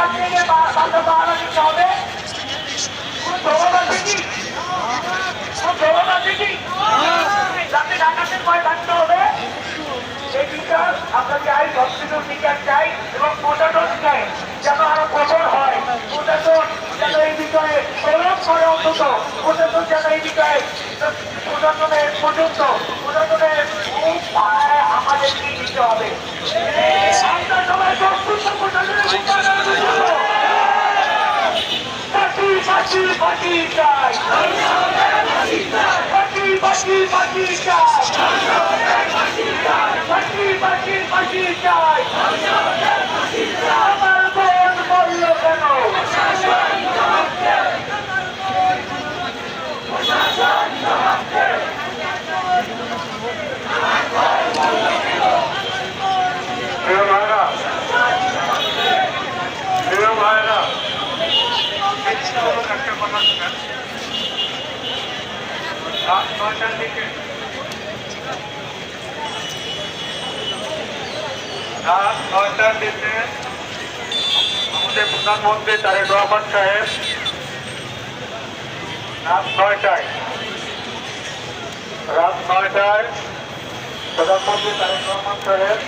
বাসা ভাড়া দিতে হবে। কোন জবাব আছে কি? কোন জবাব আছে কি? রাতে ঢাকাতে কয় থাকতে হবে? এই বিচার আমরা চাই, সবকিছু বিচার চাই এবং প্রশাসন চাই যেন আরো কঠোর হয়। প্রশাসন যেন এই বিষয়ে তলব করে, অন্তত প্রশাসন যেন এই বিষয়ে প্রশাসনের পর্যন্ত প্রশাসনের আমাদেরকে দিতে হবে। আমরা সবাই প্রস্তুত প্রশাসনের পাখি পাখি পাখি চাই, পাখি পাখি পাখি চাই, পাখি পাখি পাখি চাই। আমার বোন বলল কেন? রাত ৯টার দিকে আমাদের প্রধানমন্ত্রী তারেক রহমান সাহেব রাত ৯টায় প্রধানমন্ত্রী তারেক রহমান সাহেব